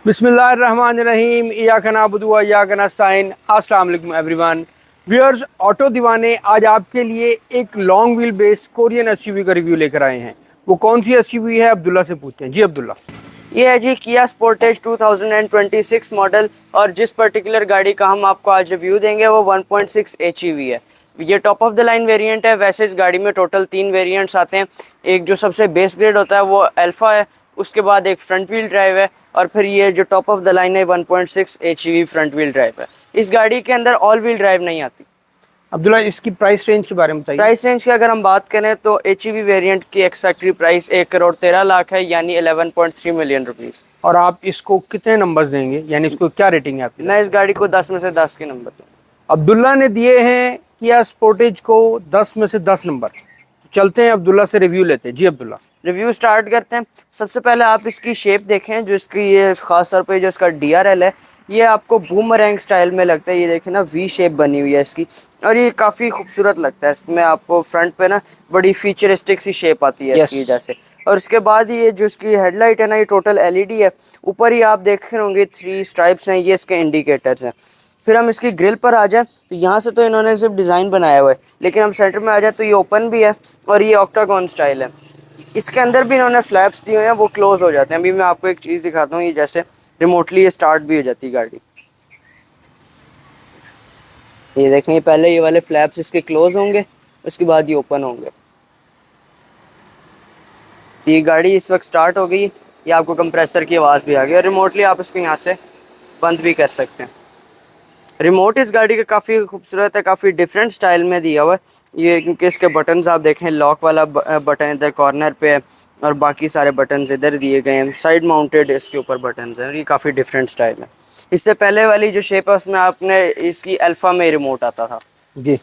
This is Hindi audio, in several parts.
बिस्मिल्लाहिर्रहमानिर्रहीम इय्याका नअबुदु व इय्याका नस्तईन। अस्सलाम वालेकुम एवरीवन। व्यूअर्स, ऑटो दीवाने आज आपके लिए एक long wheel base Korean SUV का रिव्यू लेकर आए हैं। वो कौन सी एसयूवी है, अब्दुल्ला से पूछते हैं। जी अब्दुल्ला। ये है जी किया स्पोर्टेज 2026 मॉडल। और जिस पर्टिकुलर गाड़ी का हम आपको आज रिव्यू देंगे वो 1.6 एचईवी है। ये top of the line variant है। वैसे इस गाड़ी में टोटल 3 वेरिएंट्स आते हैं। एक जो सबसे बेस ग्रेड होता है वो अल्फा है, उसके बाद एक फ्रंट व्हील ड्राइव है, और फिर ये जो टॉप ऑफ द लाइन है 1.6 एचईवी फ्रंट व्हील ड्राइव है। इस गाड़ी के अंदर ऑल व्हील ड्राइव नहीं आती। अब्दुल्ला, इसकी प्राइस रेंज के बारे में बताइए। प्राइस रेंज की अगर हम बात करें तो एचईवी वेरिएंट की एक्स फैक्ट्री प्राइस 1,13,00,000 है, यानी 11.3 मिलियन रुपीज़। और आप इसको कितने नंबर देंगे, यानी इसको क्या रेटिंग है आपकी? मैं इस गाड़ी को 10 में से 10 के नंबर दूँ। अब्दुल्ला ने दिए हैं किया स्पोर्टेज को 10 में से 10 नंबर। चलते हैं अब्दुल्ला से रिव्यू लेते हैं। जी अब्दुल्ला। रिव्यू स्टार्ट करते हैं। सबसे पहले आप इसकी शेप देखें, जो इसकी ये खास तौर पे जो इसका डीआरएल है, ये आपको बूमरैंग स्टाइल में लगता है। ये देखें ना, वी शेप बनी हुई है इसकी, और ये काफ़ी खूबसूरत लगता है। इसमें आपको फ्रंट पे ना बड़ी फीचरिस्टिक सी शेप आती है इसकी वजह से। और उसके बाद ये जो इसकी हेडलाइट है ना, ये टोटल एलईडी है। ऊपर ही आप देख रहे होंगे 3 स्ट्राइप्स हैं, ये इसके इंडिकेटर्स हैं। फिर हम इसकी ग्रिल पर आ जाएं तो यहाँ से तो इन्होंने सिर्फ डिज़ाइन बनाया हुआ है, लेकिन हम सेंटर में आ जाए तो ये ओपन भी है और ये ऑक्टागॉन स्टाइल है। इसके अंदर भी इन्होंने फ्लैप्स दिए हुए हैं, वो क्लोज हो जाते हैं। अभी मैं आपको एक चीज़ दिखाता हूँ, ये जैसे रिमोटली ये स्टार्ट भी हो जाती है गाड़ी। ये देखें, ये पहले ये वाले फ्लैप्स इसके क्लोज होंगे, उसके बाद ये ओपन होंगे। तो ये गाड़ी इस वक्त स्टार्ट हो गई। ये आपको कंप्रेसर की आवाज़ भी आ गई, और रिमोटली आप इसको यहाँ से बंद भी कर सकते हैं। रिमोट इस गाड़ी का काफ़ी खूबसूरत है, काफ़ी डिफरेंट स्टाइल में दिया हुआ है ये, क्योंकि इसके बटन्स आप देखें, लॉक वाला बटन इधर कॉर्नर पे है, और बाकी सारे बटन्स इधर दिए गए हैं। साइड माउंटेड इसके ऊपर बटन्स हैं। ये काफ़ी डिफरेंट स्टाइल है। इससे पहले वाली जो शेप है उसमें आपने इसकी अल्फ़ा में रिमोट आता था जी।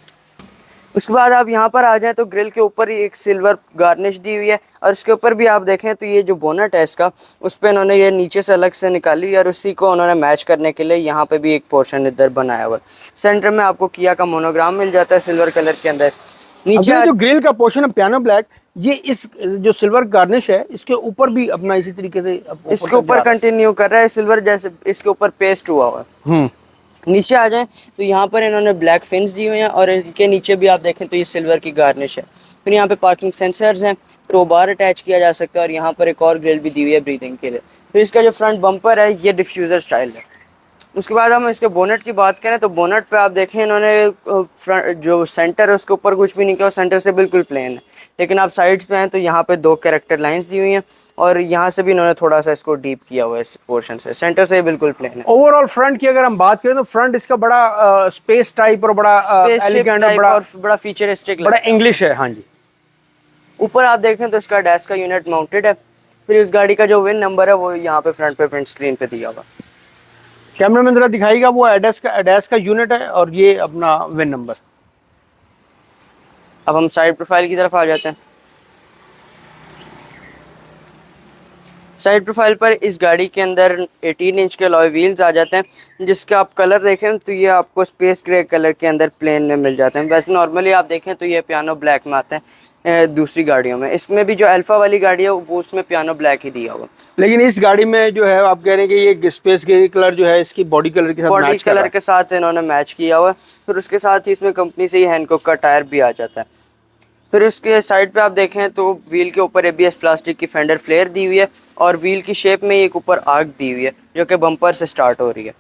उसके बाद आप यहाँ पर आ जाएं तो ग्रिल के ऊपर ही एक सिल्वर गार्निश दी हुई है, और इसके ऊपर भी आप देखें तो ये जो बोनट है इसका, उस पर इन्होंने ये नीचे से अलग से निकाली, और उसी को उन्होंने मैच करने के लिए यहाँ पे भी एक पोर्शन इधर बनाया हुआ है। सेंटर में आपको किया का मोनोग्राम मिल जाता है सिल्वर कलर के अंदर। नीचे जो ग्रिल का पोर्शन है पियानो ब्लैक, ये इस जो सिल्वर गार्निश है इसके ऊपर भी अपना इसी तरीके से इसके ऊपर कंटिन्यू कर रहा है सिल्वर, जैसे इसके ऊपर पेस्ट हुआ हुआ है। नीचे आ जाएं तो यहाँ पर इन्होंने ब्लैक फिन्स दी हुई हैं, और इनके नीचे भी आप देखें तो ये सिल्वर की गार्निश है। फिर यहाँ पे पार्किंग सेंसर्स हैं, टो बार अटैच किया जा सकता है, और यहाँ पर एक और ग्रिल भी दी हुई है ब्रीदिंग के लिए। फिर इसका जो फ्रंट बम्पर है ये डिफ्यूज़र स्टाइल है। उसके बाद हम इसके बोनट की बात करें तो बोनट पे आप देखें इन्होंने जो सेंटर है उसके ऊपर कुछ भी नहीं किया, सेंटर से बिल्कुल प्लेन है। लेकिन आप साइड्स पे हैं तो यहाँ पे 2 कैरेक्टर लाइंस दी हुई हैं, और यहाँ से भी इन्होंने थोड़ा सा इसको डीप किया हुआ है इस पोर्शन से। सेंटर से बिल्कुल प्लेन है। ओवरऑल फ्रंट की अगर हम बात करें तो फ्रंट इसका बड़ा स्पेस टाइप और बड़ा एलिगेंट और बड़ा फीचरिस्टिक, बड़ा इंग्लिश है। हाँ जी। ऊपर आप देखें तो इसका डैश का यूनिट माउंटेड है। फिर इस गाड़ी का जो विन नंबर है वो यहाँ पे फ्रंट पे प्रिंट स्क्रीन पे दिया हुआ। कैमरा में जरा दिखाएगा, वो एडैस का यूनिट है और ये अपना विन नंबर। अब हम साइड प्रोफाइल की तरफ आ जाते हैं। साइड प्रोफाइल पर इस गाड़ी के अंदर 18 इंच के अलॉय व्हील्स आ जाते हैं, जिसका आप कलर देखें तो ये आपको स्पेस ग्रे कलर के अंदर प्लेन में मिल जाते हैं। वैसे नॉर्मली आप देखें तो ये पियानो ब्लैक में आते हैं दूसरी गाड़ियों में। इसमें भी जो अल्फा वाली गाड़ी है वो उसमें पियानो ब्लैक ही दिया हुआ। लेकिन इस गाड़ी में जो है आप कह रहे हैं कि ये स्पेस ग्रे कलर जो है इसकी बॉडी कलर के साथ मैच कर रहा है। के साथ इन्होंने मैच किया हुआ है। फिर उसके साथ ही इसमें कंपनी से ही हैंडकॉक का टायर भी आ जाता है। फिर उसके साइड पे आप देखें तो व्हील के ऊपर एबीएस प्लास्टिक की फेंडर फ्लेयर दी हुई है, और व्हील की शेप में एक ऊपर आर्क दी हुई है जो कि बम्पर से स्टार्ट हो रही है।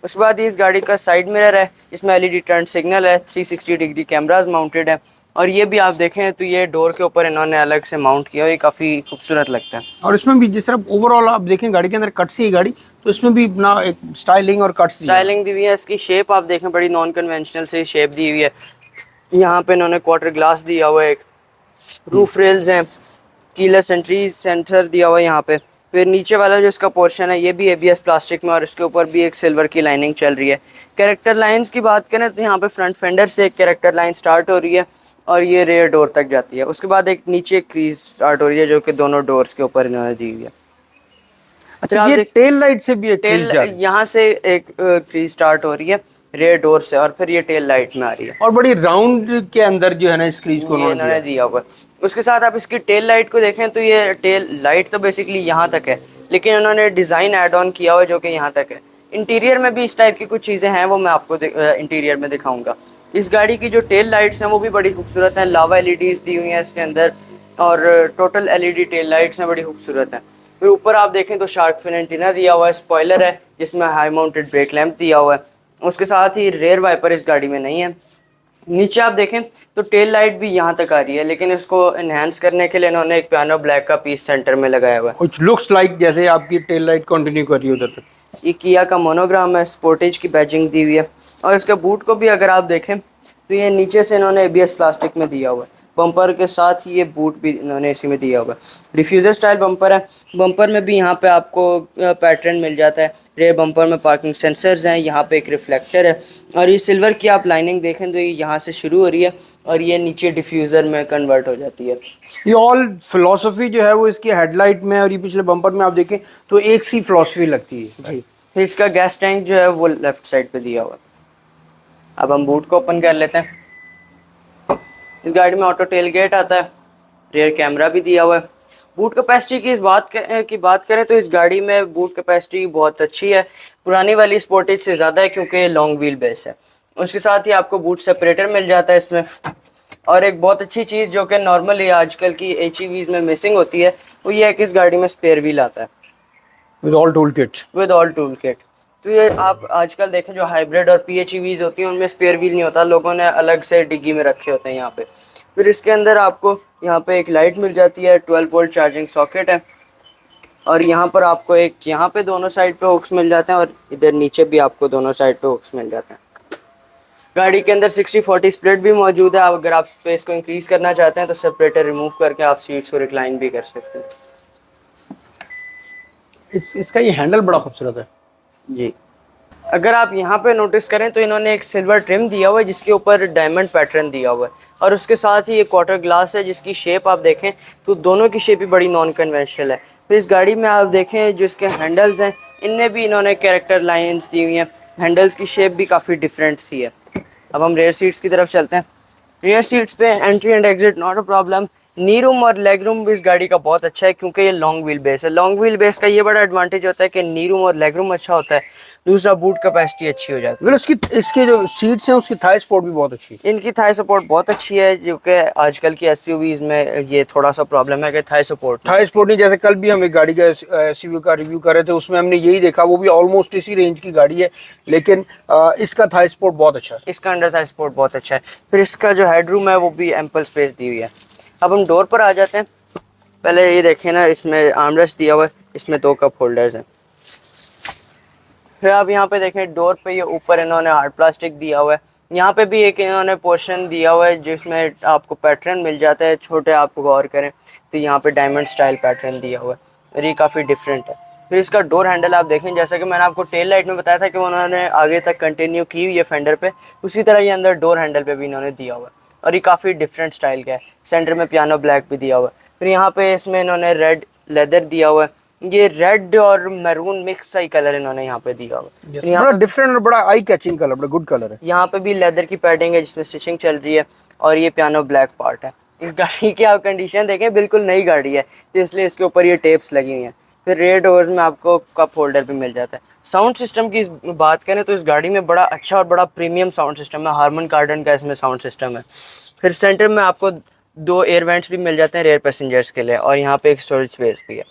उसके बाद इस गाड़ी का साइड मिरर है, इसमें एलईडी टर्न सिग्नल है, 360 डिग्री कैमराज माउंटेड है, और ये भी आप देखें तो ये डोर के ऊपर इन्होंने अलग से माउंट किया, ये काफ़ी खूबसूरत लगता है। और इसमें भी जिस तरह ओवरऑल आप देखें गाड़ी के अंदर कट सी है गाड़ी, तो इसमें भी अपना एक स्टाइलिंग और कट स्टाइलिंग दी हुई है। इसकी शेप आप देखें बड़ी नॉन कन्वेंशनल से शेप दी हुई है। यहाँ पे इन्होंने क्वार्टर ग्लास दिया हुआ है, एक रूफ रेल्स हैं, कीलेस एंट्री सेंसर दिया हुआ है यहाँ पे। फिर नीचे वाला जो इसका पोर्शन है ये भी एबीएस प्लास्टिक में, और इसके ऊपर भी एक सिल्वर की लाइनिंग चल रही है। कैरेक्टर लाइंस की बात करें तो यहाँ पे फ्रंट फेंडर से एक कैरेक्टर लाइन स्टार्ट हो रही है, और ये रेयर डोर तक जाती है। उसके बाद एक नीचे क्रीज स्टार्ट हो रही है जो कि दोनों डोर्स के ऊपर इन्होंने दी हुई है। अच्छा, ये टेल लाइट से भी एक टेल यहाँ से एक क्रीज स्टार्ट हो रही है रेयर डोर से, और फिर ये टेल लाइट में आ रही है, और बड़ी राउंड के अंदर जो है ना इस क्रीज को उन्होंने दिया हुआ। उसके साथ आप इसकी टेल लाइट को देखें तो ये टेल लाइट तो बेसिकली यहाँ तक है, लेकिन उन्होंने डिज़ाइन ऐड ऑन किया हुआ है जो कि यहाँ तक है। इंटीरियर में भी इस टाइप की कुछ चीज़ें हैं, वो मैं आपको इंटीरियर में दिखाऊंगा। इस गाड़ी की जो टेल लाइट्स हैं वो भी बड़ी खूबसूरत हैं, लावा एलईडीज़ दी हुई हैं इसके अंदर, और टोटल एलईडी टेल लाइट्स हैं, बड़ी खूबसूरत हैं। फिर ऊपर आप देखें तो शार्क फिन एंटीना दिया हुआ है, स्पॉइलर है जिसमें हाई माउंटेड ब्रेक लैंप दिया हुआ है। उसके साथ ही रेयर वाइपर इस गाड़ी में नहीं है। नीचे आप देखें तो टेल लाइट भी यहाँ तक आ रही है, लेकिन इसको एनहांस करने के लिए इन्होंने एक पियानो ब्लैक का पीस सेंटर में लगाया हुआ है। कुछ लुक्स लाइक जैसे आपकी टेल लाइट कंटिन्यू कर रही है उधर तक। ये किया का मोनोग्राम है, स्पोर्टेज की बैजिंग दी हुई है। और इसके बूट को भी अगर आप देखें तो ये नीचे से इन्होंने एबीएस प्लास्टिक में दिया हुआ है। बम्पर के साथ ही ये बूट भी इन्होंने इसी में दिया हुआ है। डिफ्यूज़र स्टाइल बम्पर है। बम्पर में भी यहाँ पे आपको पैटर्न मिल जाता है। रेयर बम्पर में पार्किंग सेंसर्स हैं, यहाँ पे एक रिफ्लेक्टर है, और ये सिल्वर की आप लाइनिंग देखें तो ये यहाँ से शुरू हो रही है और ये नीचे डिफ्यूज़र में कन्वर्ट हो जाती है। ये ऑल फिलॉसफी जो है वो इसकी हेडलाइट में और ये पिछले बम्पर में आप देखें तो एक सी फिलॉसफी लगती है जी। फिर इसका गैस टैंक जो है वो लेफ्ट साइड पे दिया हुआ है। अब हम बूट को ओपन कर लेते हैं। इस गाड़ी में ऑटो टेल गेट आता है, रेयर कैमरा भी दिया हुआ है। बूट कैपेसिटी की बात करें तो इस गाड़ी में बूट कैपेसिटी बहुत अच्छी है, पुरानी वाली स्पोर्टेज से ज़्यादा है क्योंकि ये लॉन्ग व्हील बेस है। उसके साथ ही आपको बूट सेपरेटर मिल जाता है इसमें। और एक बहुत अच्छी चीज़ जो कि नॉर्मली आजकल की HEVs में मिसिंग होती है वो ये है कि इस गाड़ी में स्पेयर व्हील आता है विद ऑल टूल किट। तो ये आप आजकल देखें जो हाइब्रिड और PHEVs होती हैं उनमें स्पेयर व्हील नहीं होता, लोगों ने अलग से डिग्गी में रखे होते हैं यहाँ पे। फिर इसके अंदर आपको यहाँ पे एक लाइट मिल जाती है, 12 वोल्ट चार्जिंग सॉकेट है, और यहाँ पर आपको एक यहाँ पे दोनों साइड पे हुक्स मिल जाते हैं और इधर नीचे भी आपको दोनों साइड पे हुक्स मिल जाते हैं। गाड़ी के अंदर 60-40 स्प्लिट भी मौजूद है। अगर आप स्पेस को इंक्रीज़ करना चाहते हैं तो सेपरेटर रिमूव करके आप सीट्स को रिक्लाइन भी कर सकते हैं। इसका ये हैंडल बड़ा खूबसूरत है जी। अगर आप यहाँ पे नोटिस करें तो इन्होंने एक सिल्वर ट्रिम दिया हुआ है जिसके ऊपर डायमंड पैटर्न दिया हुआ है, और उसके साथ ही एक क्वार्टर ग्लास है जिसकी शेप आप देखें तो दोनों की शेप भी बड़ी नॉन कन्वेंशनल है। फिर इस गाड़ी में आप देखें जो इसके हैंडल्स हैं इनमें भी इन्होंने कैरेक्टर लाइंस दी हुई हैं, हैंडल्स की शेप भी काफ़ी डिफरेंट सी है। अब हम रेयर सीट्स की तरफ चलते हैं। रेयर सीट्स पे entry and exit not a problem. Knee room और लेग रूम भी इस गाड़ी का बहुत अच्छा है क्योंकि ये लॉन्ग व्हील बेस है। लॉन्ग व्हील बेस का ये बड़ा एडवांटेज होता है कि नी रूम और लेग रूम अच्छा होता है, दूसरा बूट कैपेसिटी अच्छी हो जाती है। मतलब इसके जो सीट्स हैं उसकी थाई सपोर्ट भी बहुत अच्छी है। इनकी थाई सपोर्ट बहुत अच्छी है, जो कि आजकल की SUVs में ये थोड़ा सा प्रॉब्लम है कि थाई सपोर्ट नहीं, जैसे कल भी हम एक गाड़ी का SUV का रिव्यू कर रहे थे उसमें हमने यही देखा, वो भी ऑलमोस्ट इसी रेंज की गाड़ी है, लेकिन इसका थाई सपोर्ट बहुत अच्छा है। इसका अंडर थाई सपोर्ट बहुत अच्छा है। फिर इसका जो हेडरूम है वो भी एम्पल स्पेस दी हुई है। अब हम डोर पर आ जाते हैं। पहले ये देखें ना, इसमें आर्मरेस्ट दिया हुआ है, इसमें 2 कप होल्डर्स हैं। फिर आप यहाँ पे देखें डोर पे ये ऊपर इन्होंने हार्ड प्लास्टिक दिया हुआ है। यहाँ पे भी एक इन्होंने पोर्शन दिया हुआ है जिसमें आपको पैटर्न मिल जाता है छोटे, आप गौर करें तो यहाँ पे डायमंड स्टाइल पैटर्न दिया हुआ है और ये काफ़ी डिफरेंट है। फिर इसका डोर हैंडल आप देखें, जैसा कि मैंने आपको टेल लाइट में बताया था कि उन्होंने आगे तक कंटिन्यू की हुई है फेंडर पे, उसी तरह ये अंदर डोर हैंडल पे भी इन्होंने दिया हुआ है और ये काफ़ी डिफरेंट स्टाइल का है। सेंटर में पियानो ब्लैक भी दिया हुआ है। फिर यहाँ पे इसमें इन्होंने रेड लेदर दिया हुआ है, ये रेड और मैरून मिक्स सा ही कलर इन्होंने यहाँ पे दिया हुआ है। बड़ा डिफरेंट और बड़ा आई कैचिंग कलर, बड़ा गुड कलर है। यहाँ पे भी लेदर की पैडिंग है जिसमें स्टिचिंग चल रही है और ये पियानो ब्लैक पार्ट है। इस गाड़ी की आप कंडीशन देखें, बिल्कुल नई गाड़ी है तो इसलिए इसके ऊपर ये टेप्स लगी हुई हैं। फिर रेयर डोर्स में आपको कप होल्डर भी मिल जाता है। साउंड सिस्टम की बात करें तो इस गाड़ी में बड़ा अच्छा और बड़ा प्रीमियम साउंड सिस्टम है, हार्मन कार्डन का इसमें साउंड सिस्टम है। फिर सेंटर में आपको 2 एयर वेंट्स भी मिल जाते हैं रेयर पैसेंजर्स के लिए, और यहाँ पे एक स्टोरेज स्पेस भी है।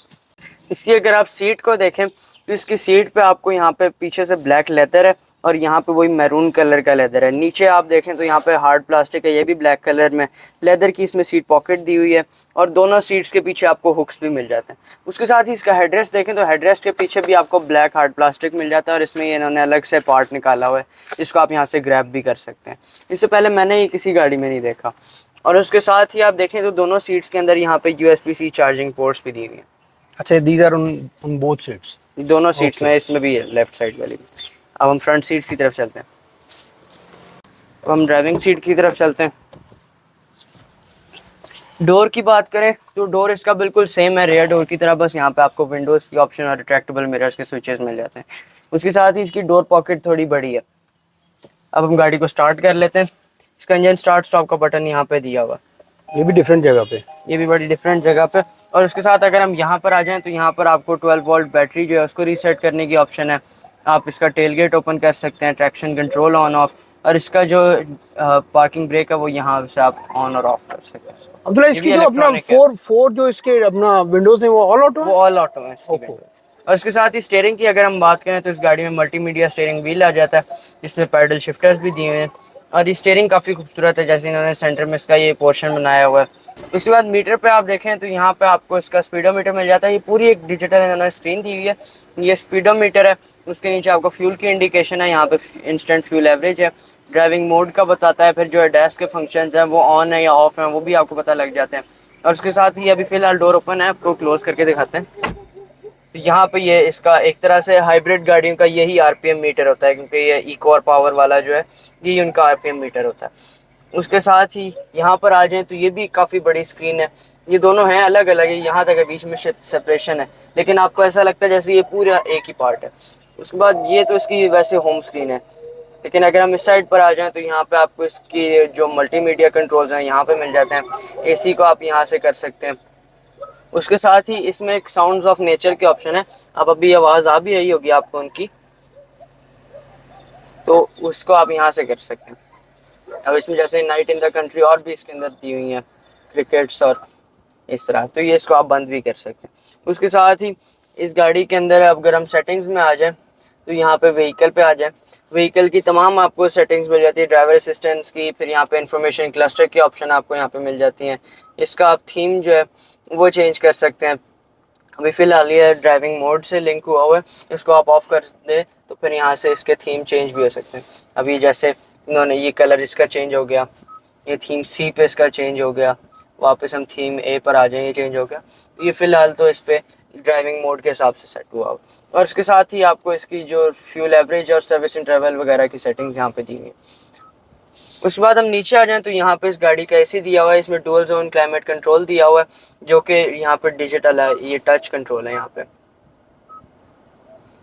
इसकी अगर आप सीट को देखें तो इसकी सीट पे आपको यहाँ पे पीछे से ब्लैक लेदर है और यहाँ पे वही मैरून कलर का लेदर है। नीचे आप देखें तो यहाँ पे हार्ड प्लास्टिक है, ये भी ब्लैक कलर में लेदर की इसमें सीट पॉकेट दी हुई है और दोनों सीट्स के पीछे आपको हुक्स भी मिल जाते हैं। उसके साथ ही इसका हेडरेस्ट देखें तो हेडरेस्ट के पीछे भी आपको ब्लैक हार्ड प्लास्टिक मिल जाता है और इसमें इन्होंने अलग से पार्ट निकाला हुआ है जिसको आप यहाँ से ग्रैब भी कर सकते हैं। इससे पहले मैंने ये किसी गाड़ी में नहीं देखा। और उसके साथ ही आप देखें तो दोनों सीट्स के अंदर यहाँ पे USB-C चार्जिंग पोर्ट्स भी दी हुई हैं। अच्छा, these are on both seats, दोनों सीट्स में, इसमें भी है लेफ्ट साइड वाली भी। अब हम फ्रंट सीट्स की तरफ चलते हैं। अब हम ड्राइविंग सीट की तरफ चलते हैं। डोर की बात करें तो डोर इसका बिल्कुल सेम है रेयर डोर की तरह, बस यहाँ पे आपको विंडोज़ की ऑप्शन और रिट्रैक्टेबल मिरर्स के स्विचेस मिल जाते हैं। उसके साथ ही इसकी डोर पॉकेट थोड़ी बड़ी है। अब हम गाड़ी को स्टार्ट कर लेते हैं। इसका इंजन स्टार्ट स्टॉप का बटन यहाँ पे दिया हुआ। ये भी डिफरेंट जगह पे। ये भी बड़ी डिफरेंट जगह पे। और उसके साथ अगर हम यहाँ पर आ जाएं तो यहाँ पर आपको 12 वोल्ट बैटरी जो है उसको रीसेट करने की ऑप्शन है। आप इसका टेल गेट ओपन कर सकते हैं, ट्रैक्शन कंट्रोल ऑन ऑफ, और इसका जो पार्किंग ब्रेक है वो यहाँ से आप ऑन और ऑफ कर सकते हैं इसको। अब्दुल्ला, ये भी इसकी जो अपना इलेक्ट्रॉनिक है, फोर फोर जो इसके अपना विंडोज है वो ऑल ऑटो वो है? ऑल ऑटो है इसकी window। और इसके साथ ही स्टीयरिंग की अगर हम बात करें तो इस गाड़ी में मल्टीमीडिया स्टीयरिंग व्हील आ जाता है, इसमें पैडल शिफ्टर्स भी दिए हुए हैं, और ये स्टीयरिंग काफ़ी खूबसूरत है, जैसे इन्होंने सेंटर में इसका ये पोर्शन बनाया हुआ है। उसके बाद मीटर पे आप देखें तो यहाँ पे आपको इसका स्पीडोमीटर मिल जाता है। ये पूरी एक डिजिटल इन्होंने स्क्रीन दी हुई है, ये स्पीडोमीटर है। उसके नीचे आपको फ्यूल की इंडिकेशन है, यहाँ पे इंस्टेंट फ्यूल एवरेज है, ड्राइविंग मोड का बताता है, फिर जो है डैश के फंक्शंस हैं वो ऑन है या ऑफ है वो भी आपको पता लग जाते हैं। और उसके साथ ही अभी फिलहाल डोर ओपन है, आपको क्लोज करके दिखाते हैं। तो यहाँ पे ये इसका एक तरह से हाइब्रिड गाड़ियों का यही आरपीएम मीटर होता है, क्योंकि ये इको और पावर वाला जो है यही उनका आरपीएम मीटर होता है। उसके साथ ही यहाँ पर आ जाएं तो ये भी काफ़ी बड़ी स्क्रीन है। ये दोनों हैं अलग अलग है, यहाँ तक बीच में सेपरेशन है, लेकिन आपको ऐसा लगता है जैसे ये पूरा एक ही पार्ट है। उसके बाद ये तो इसकी वैसे होम स्क्रीन है, लेकिन अगर हम इस साइड पर आ जाएं तो यहाँ पे आपको इसकी जो मल्टीमीडिया कंट्रोल्स हैं यहाँ पे मिल जाते हैं। एसी को आप यहाँ से कर सकते हैं। उसके साथ ही इसमें एक साउंड्स ऑफ नेचर के ऑप्शन है, अब अभी आवाज़ आ भी रही होगी आपको उनकी, तो उसको आप यहाँ से कर सकते हैं। अब इसमें जैसे नाइट इन द कंट्री और भी इसके अंदर दी हुई हैं क्रिकेट्स और इस तरह, तो ये इसको आप बंद भी कर सकते हैं। उसके साथ ही इस गाड़ी के अंदर अगर हम सेटिंग्स में आ जाएं तो यहाँ पे व्हीकल पे आ जाएं, व्हीकल की तमाम आपको सेटिंग्स मिल जाती है, ड्राइवर असिस्टेंस की, फिर यहाँ पे इंफॉर्मेशन क्लस्टर की ऑप्शन आपको यहाँ पे मिल जाती हैं। इसका आप थीम जो है वो चेंज कर सकते हैं। अभी फ़िलहाल ये ड्राइविंग मोड से लिंक हुआ हुआ है, इसको आप ऑफ़ कर दें तो फिर यहाँ से इसके थीम चेंज भी हो सकते हैं। अभी जैसे इन्होंने ये कलर इसका चेंज हो गया, ये थीम सी पे इसका चेंज हो गया, वापस हम थीम ए पर आ जाएं, ये चेंज हो गया। तो ये फ़िलहाल तो इस पर ड्राइविंग मोड के हिसाब से सेट हुआ हो। और इसके साथ ही आपको इसकी जो फ्यूल एवरेज और सर्विस इंटरवल वगैरह की सेटिंग्स यहाँ पे दी हुई है। उसके बाद हम नीचे आ जाएं तो यहाँ पे इस गाड़ी का एसी दिया हुआ है, इसमें डुअल जोन क्लाइमेट कंट्रोल दिया हुआ है जो कि यहाँ पे डिजिटल है, ये टच कंट्रोल है। यहाँ पे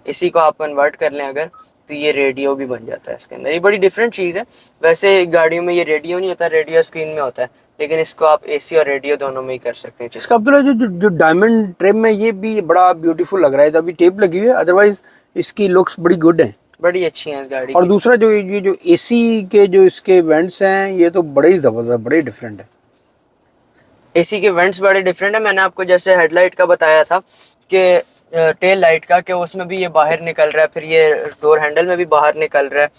इसी को आप कन्वर्ट कर लें अगर तो ये रेडियो भी बन जाता है इसके अंदर। ये बड़ी डिफरेंट चीज़ है, वैसे गाड़ियों में ये रेडियो नहीं होता, रेडियो स्क्रीन में होता है, लेकिन इसको आप एसी और रेडियो दोनों में ही कर सकते हैं। इसका अब्दुल्ला जो डायमंड ट्रिम है ये भी बड़ा ब्यूटीफुल लग रहा है, तो अभी टेप लगी हुई है, अदरवाइज इसकी लुक्स बड़ी गुड है, बड़ी अच्छी है इस गाड़ी और की। दूसरा जो ये जो एसी के जो इसके वेंट्स हैं ये तो बड़े ही ज़बरदस्त, बड़े डिफरेंट है। एसी के वेंट्स बड़े डिफरेंट है। मैंने आपको जैसे हेडलाइट का बताया था कि टेल लाइट का, कि उसमें भी ये बाहर निकल रहा है, फिर ये डोर हैंडल में भी बाहर निकल रहा है,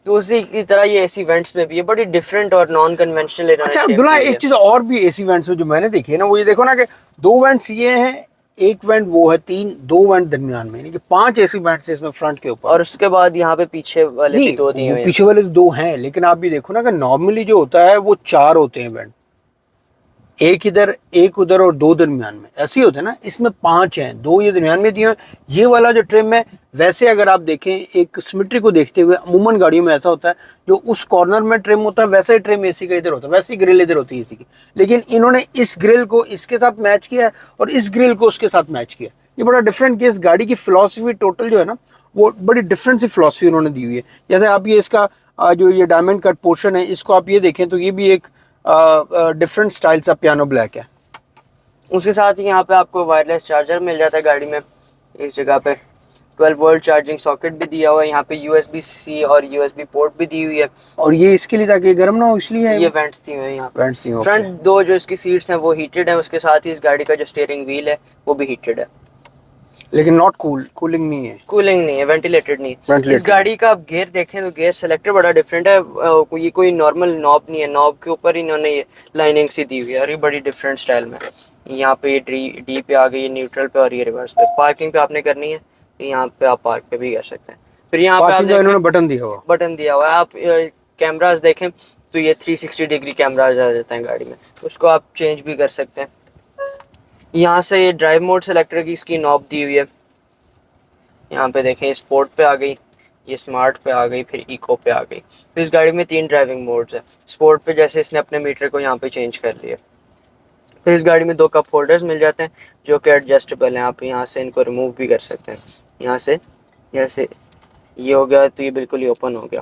तो उसी की तरह ये एसी वेंट्स में भी ये बड़ी डिफरेंट और नॉन कन्वेंशनल। अच्छा अब्दुल्ला, एक चीज़ और भी एसी वेंट्स में जो मैंने देखी है ना, वो ये देखो ना कि दो वेंट्स ये हैं, एक वेंट वो है, तीन दो वेंट दरमियान में, यानी कि 5 एसी वेंट्स है इसमें फ्रंट के ऊपर, और उसके बाद यहाँ पे पीछे वाले भी दो दिए हुए हैं। पीछे वाले तो 2 हैं, लेकिन आप भी देखो ना कि नॉर्मली जो होता है वो 4 होते हैं वेंट, एक इधर एक उधर और 2 दरमियान में, ऐसे ही होते हैं ना। इसमें 5 हैं, 2 ये दरमियान में दिए हैं। ये वाला जो ट्रिम है, वैसे अगर आप देखें एक सिमेट्री को देखते हुए अमूमन गाड़ियों में ऐसा होता है, जो उस कॉर्नर में ट्रिम होता है वैसे ही ट्रिम एसी का इधर होता है, वैसे ही ग्रिल इधर होती है एसी की, लेकिन इन्होंने इस ग्रिल को इसके साथ मैच किया है और इस ग्रिल को उसके साथ मैच किया। ये बड़ा डिफरेंट केस, गाड़ी की फिलॉसफी टोटल जो है ना वो बड़ी डिफरेंट सी फिलॉसफी उन्होंने दी हुई है। जैसे आप ये इसका जो ये डायमंड कट पोर्शन है, इसको आप ये देखें तो ये भी एक डिफरेंट स्टाइल सा पियानो ब्लैक है। उसके साथ ही यहाँ पे आपको वायरलेस चार्जर मिल जाता है गाड़ी में। इस जगह पे 12 वोल्ट चार्जिंग सॉकेट भी दिया हुआ है, यहाँ पे USB-C और USB पोर्ट भी दी हुई है। और ये इसके लिए ताकि गर्म ना हो इसलिए है, ये वेंट्स दिए हुए हैं यहाँ पे। वेंट्स दिए हुए हैं, फ्रंट दो जो इसकी सीट्स हैं वो हीटेड है, उसके साथ ही इस गाड़ी का जो स्टीयरिंग व्हील है वो भी हीटेड है, लेकिन नॉट कूलिंग नहीं है, कूलिंग नहीं है, वेंटिलेटेड नहीं है। Ventilated इस गाड़ी का आप गेयर देखें तो गेयर सेलेक्टर बड़ा डिफरेंट है, ये कोई नॉर्मल नॉब नहीं है, नॉब के ऊपर इन्होंने ये लाइनिंग सी दी हुई है और ये बड़ी डिफरेंट स्टाइल में। यहाँ पे ये डी पे आ गई, न्यूट्रल पे, और ये रिवर्स पे। पार्किंग पे आपने करनी है तो यहाँ पे आप पार्क पे भी कर सकते हैं। फिर यहाँ पे पार्किंग का इन्होंने बटन दिया हुआ, बटन दिया हुआ है। आप कैमराज देखें तो ये 360 डिग्री कैमराज आ जाते हैं गाड़ी में, उसको आप चेंज भी कर सकते हैं। यहाँ से ये ड्राइव मोड सेलेक्टर की इसकी नॉब दी हुई है, यहाँ पे देखें स्पोर्ट पे आ गई, ये स्मार्ट पे आ गई, फिर इको पे आ गई। तो इस गाड़ी में 3 ड्राइविंग मोड्स है। स्पोर्ट पे जैसे इसने अपने मीटर को यहाँ पे चेंज कर लिया। फिर इस गाड़ी में 2 कप होल्डर्स मिल जाते हैं जो कि एडजस्टेबल हैं, आप यहाँ से इनको रिमूव भी कर सकते हैं। यहाँ से जैसे ये हो गया तो ये बिल्कुल ही ओपन हो गया,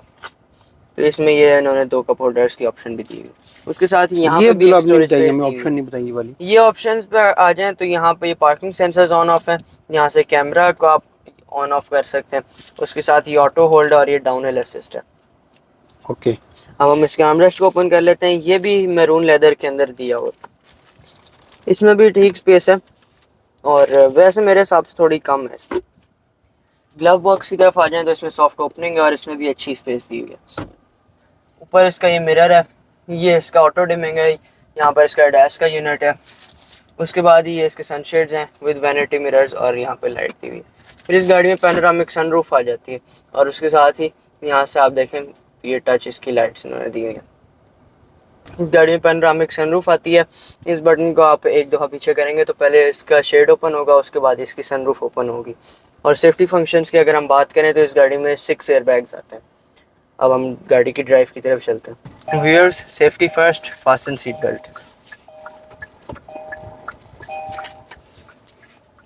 तो इसमें ये इन्होंने 2 कप होल्डर्स की ऑप्शन भी दी हुई। उसके साथ ही यहाँ ये पे भी एक अब्दुल्ला अपनी स्टोरेज चाहिए, स्पेस हमें दी हुई ऑप्शन है। नहीं बताइए वाली। ये ऑप्शंस पे आ जाएं तो यहाँ पे ये पार्किंग सेंसर्स ऑन ऑफ है, यहाँ से कैमरा को आप ऑन ऑफ कर सकते हैं। उसके साथ ये ऑटो होल्ड और ये डाउन हिल असिस्ट है। ओके। अब हम इसके आर्मरेस्ट को ओपन कर लेते हैं। ये भी मैरून लेदर के अंदर दिया हुआ, इसमें भी ठीक स्पेस है और वैसे मेरे हिसाब से थोड़ी कम है इसमें। ग्लव बॉक्स की तरफ आ जाएं तो इसमें सॉफ्ट ओपनिंग है और इसमें भी अच्छी स्पेस दी हुई है। ऊपर इसका ये मिरर है, ये इसका ऑटो डिमिंग है, यहाँ पर इसका डैश का यूनिट है। उसके बाद ही ये इसके सनशेड्स हैं विद वैनिटी मिरर्स और यहाँ पे लाइट दी हुई है। फिर इस गाड़ी में पैनोरामिक सनरूफ आ जाती है और उसके साथ ही यहाँ से आप देखें ये टच इसकी लाइट्स इन्होंने दी हुई है। इस गाड़ी में पैनोरामिक सनरूफ आती है। इस बटन को आप एक दफ़ा पीछे करेंगे तो पहले इसका शेड ओपन होगा, उसके बाद इसकी सनरूफ ओपन होगी। और सेफ्टी फंक्शंस की अगर हम बात करें तो इस गाड़ी में 6 एयर बैग्स आते हैं। अब हम गाड़ी की ड्राइव की तरफ चलते हैं। Viewers, safety first, fasten seat belt.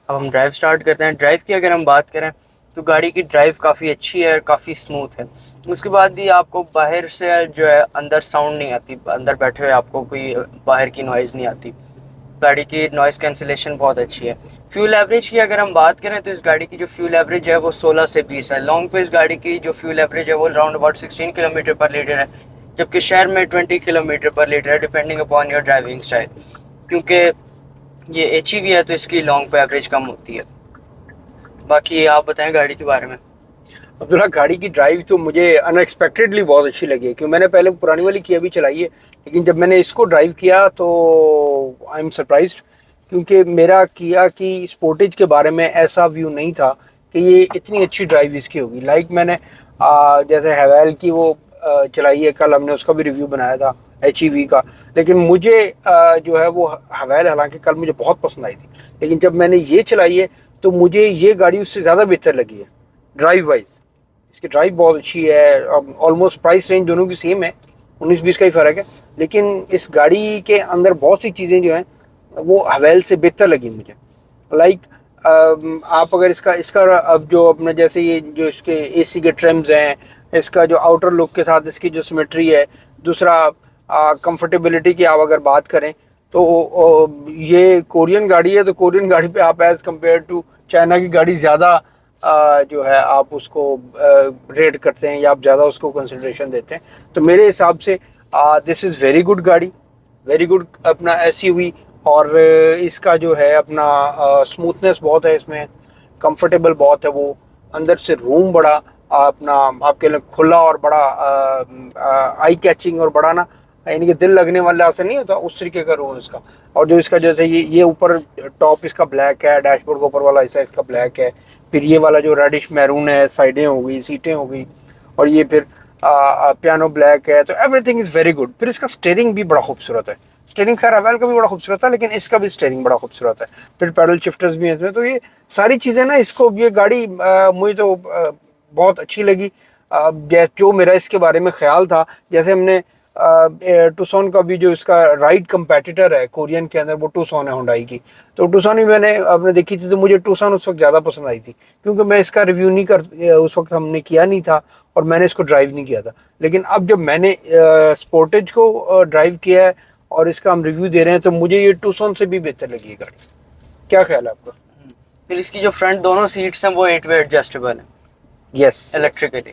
अब हम ड्राइव स्टार्ट करते हैं। ड्राइव की अगर हम बात करें तो गाड़ी की ड्राइव काफ़ी अच्छी है, काफ़ी स्मूथ है। उसके बाद भी आपको बाहर से जो है अंदर साउंड नहीं आती, अंदर बैठे हुए आपको कोई बाहर की नॉइज़ नहीं आती। गाड़ी की नॉइज़ कैंसिलेशन बहुत अच्छी है। फ्यूल एवरेज की अगर हम बात करें तो इस गाड़ी की जो फ्यूल एवरेज है वो 16 से 20 है। लॉन्ग पे इस गाड़ी की जो फ्यूल एवरेज है वो राउंड अबाउट 16 किलोमीटर पर लीटर है, जबकि शहर में 20 किलोमीटर पर लीटर है, depending upon your driving style. क्योंकि ये HEV है तो इसकी लॉन्ग पे एवरेज कम होती है। बाकी आप बताएं गाड़ी के बारे में। अब्दुल्ला, गाड़ी की ड्राइव तो मुझे अनएक्सपेक्टेडली बहुत अच्छी लगी है, क्योंकि मैंने पहले पुरानी वाली किया भी चलाई है, लेकिन जब मैंने इसको ड्राइव किया तो आई एम सरप्राइज्ड, क्योंकि मेरा किया कि स्पोर्टेज के बारे में ऐसा व्यू नहीं था कि ये इतनी अच्छी ड्राइव इसकी होगी। लाइक मैंने जैसे हैवेल की वो चलाई है, कल हमने उसका भी रिव्यू बनाया था HEV का, लेकिन मुझे जो है वो हैवेल हालांकि कल मुझे बहुत पसंद आई थी, लेकिन जब मैंने ये चलाई है तो मुझे ये गाड़ी उससे ज़्यादा बेहतर लगी है ड्राइव वाइज। इसकी ड्राइव बहुत अच्छी है। ऑलमोस्ट प्राइस रेंज दोनों की सेम है, 19-20 का ही फ़र्क है, लेकिन इस गाड़ी के अंदर बहुत सी चीज़ें जो हैं वो हवेल से बेहतर लगी मुझे। लाइक आप अगर इसका इसका अब जो अपने जैसे ये जो इसके AC के ट्रिम्स हैं, इसका जो आउटर लुक के साथ इसकी जो सिमेट्री है, दूसरा कंफर्टेबिलिटी की आप अगर बात करें तो ये कोरियन गाड़ी है, तो कोरियन गाड़ी पे आप एज़ कम्पेयर टू चाइना की गाड़ी ज़्यादा जो है आप उसको रेट करते हैं या आप ज़्यादा उसको कंसिडरेशन देते हैं। तो मेरे हिसाब से दिस इज़ वेरी गुड गाड़ी, वेरी गुड अपना SUV। और इसका जो है अपना स्मूथनेस बहुत है इसमें, कंफर्टेबल बहुत है वो, अंदर से रूम बड़ा अपना आपके लिए खुला और बड़ा आई कैचिंग और बड़ा ना, यानी कि दिल लगने वाला ऐसा नहीं होता, उस तरीके का रूम इसका। और जो इसका जैसे ये ऊपर टॉप इसका ब्लैक है, डैशबोर्ड का ऊपर वाला हिस्सा इसका ब्लैक है, फिर ये वाला जो रेडिश मैरून है, साइडें हो गई, सीटें हो गई, और ये फिर पियानो ब्लैक है, तो एवरीथिंग इज़ वेरी गुड। फिर इसका स्टीयरिंग भी बड़ा खूबसूरत है। स्टीयरिंग खैर हवेल का भी बड़ा खूबसूरत है, लेकिन इसका भी स्टीयरिंग बड़ा खूबसूरत है। फिर पैडल शिफ्टर्स भी हैं इसमें। तो ये सारी चीज़ें ना, इसको ये गाड़ी मुझे तो बहुत अच्छी लगी। जो मेरा इसके बारे में ख्याल था, जैसे हमने टूसॉन का भी जो इसका राइड कंपेटिटर है कोरियन के अंदर, वो टूसॉन है हुंडई की, तो टूसॉन भी मैंने आपने देखी थी, तो मुझे टूसॉन उस वक्त ज़्यादा पसंद आई थी, क्योंकि मैं इसका रिव्यू नहीं कर उस वक्त हमने किया नहीं था और मैंने इसको ड्राइव नहीं किया था। लेकिन अब जब मैंने स्पोर्टेज को ड्राइव किया है और इसका हम रिव्यू दे रहे हैं, तो मुझे ये टूसॉन से भी बेहतर लगी है गाड़ी। क्या ख्याल है आपका? फिर इसकी जो फ्रंट दोनों सीट्स हैं वो 8 वे एडजस्टेबल है, यस, इलेक्ट्रिकली।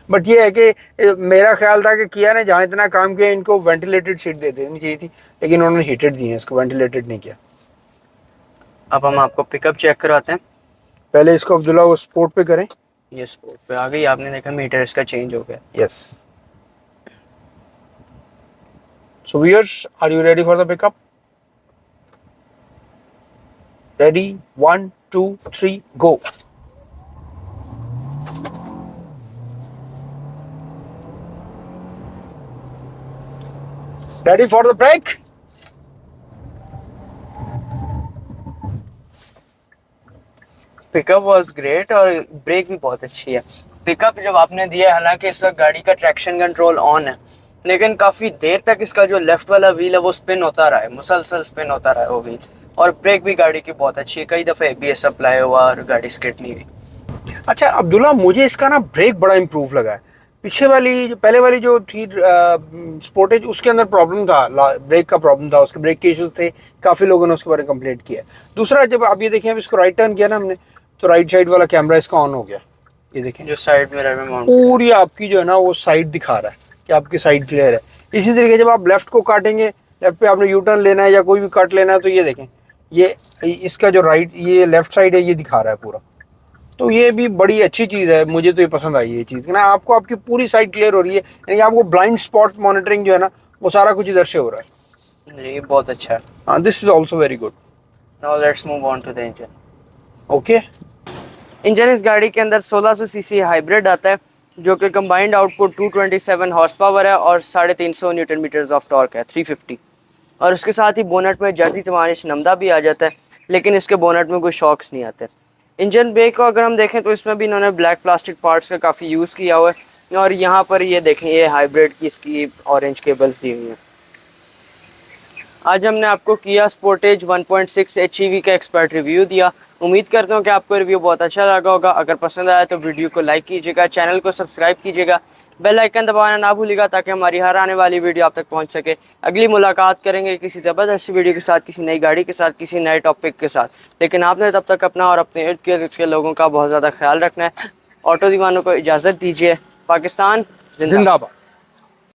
बट ये है कि मेरा ख्याल था कि किया ने जहाँ इतना काम किया इनको वेंटिलेटेड सीट दे देनी चाहिए थी, लेकिन उन्होंने हीटेड दी है, इसको वेंटिलेटेड नहीं किया। अब हम आपको पिकअप चेक करवाते हैं। पहले इसको अब्दुल्ला वो स्पोर्ट पे करें। ये स्पोर्ट पे आ गई, आपने देखा मीटर इसका चेंज हो गया। Yes. So viewers, are you ready for the pickup? Ready, 1 2 3 go. Ready for the break? Pickup was great और ब्रेक भी बहुत अच्छी है। पिकअप जब आपने दिया, हालांकि इस वक्त गाड़ी का ट्रैक्शन कंट्रोल ऑन है, लेकिन काफ़ी देर तक इसका जो लेफ्ट वाला व्हील है वो स्पिन होता रहा है, मुसलसल स्पिन होता रहा है वो व्हील। और ब्रेक भी गाड़ी की बहुत अच्छी है, कई दफ़े ABS अप्लाई हुआ और गाड़ी स्किड नहीं हुई। अच्छा अब्दुल्ला, मुझे इसका ना ब्रेक बड़ा इम्प्रूव लगा है। पीछे वाली जो पहले वाली जो थी स्पोर्टेज, उसके अंदर प्रॉब्लम था, ब्रेक का प्रॉब्लम था, उसके ब्रेक के इश्यूज थे, काफ़ी लोगों ने उसके बारे में कंप्लेंट किया। दूसरा, जब आप ये देखें, अब इसको राइट टर्न किया ना हमने, तो राइट साइड वाला कैमरा इसका ऑन हो गया। ये देखें, जो साइड मिरर में माउंट पूरी आपकी जो है ना वो साइड दिखा रहा है कि आपकी साइड क्लियर है। इसी तरीके जब आप लेफ्ट को काटेंगे, लेफ्ट पे आपने यू टर्न लेना है या कोई भी कट लेना है, तो ये देखें, ये इसका जो राइट, ये लेफ्ट साइड है, ये दिखा रहा है पूरा। तो ये भी बड़ी अच्छी चीज़ है, मुझे तो ये पसंद आई ये चीज़ ना, आपको आपकी पूरी साइड क्लियर हो रही है, यानी आपको ब्लाइंड स्पॉट मॉनिटरिंग जो है ना, वो सारा कुछ इधर से हो रहा है। ये बहुत अच्छा है। हाँ, this is also very good. Now let's move on to the engine. Okay, engine इस गाड़ी के अंदर 1600 सीसी हाइब्रिड आता है, जो कि कंबाइंड आउटपुट 227 हॉर्स पावर है और 350 न्यूटन मीटर्स ऑफ टॉर्क है, 350। और उसके साथ ही बोनट में जल्दी तमानिश नमदा भी आ जाता है, लेकिन इसके बोनट में कोई शॉक्स नहीं आते। इंजन बे को अगर हम देखें तो इसमें भी इन्होंने ब्लैक प्लास्टिक पार्ट्स का काफ़ी यूज़ किया हुआ है। और यहाँ पर ये देखें, ये हाइब्रिड की इसकी ऑरेंज केबल्स दी हुई हैं। आज हमने आपको किया स्पोर्टेज 1.6 HEV का एक्सपर्ट रिव्यू दिया। उम्मीद करता हूँ कि आपको रिव्यू बहुत अच्छा लगा होगा। अगर पसंद आया तो वीडियो को लाइक कीजिएगा, चैनल को सब्सक्राइब कीजिएगा, बेल आइकन दबाना ना भूलिएगा ताकि हमारी हर आने वाली वीडियो आप तक पहुँच सके। अगली मुलाकात करेंगे किसी ज़बरदस्त वीडियो के साथ, किसी नई गाड़ी के साथ, किसी नए टॉपिक के साथ। लेकिन आपने तब तक अपना और अपने इर्द गिर्द के लोगों का बहुत ज़्यादा ख्याल रखना है। ऑटो दीवानों को इजाज़त दीजिए। पाकिस्तान जिंदाबाद।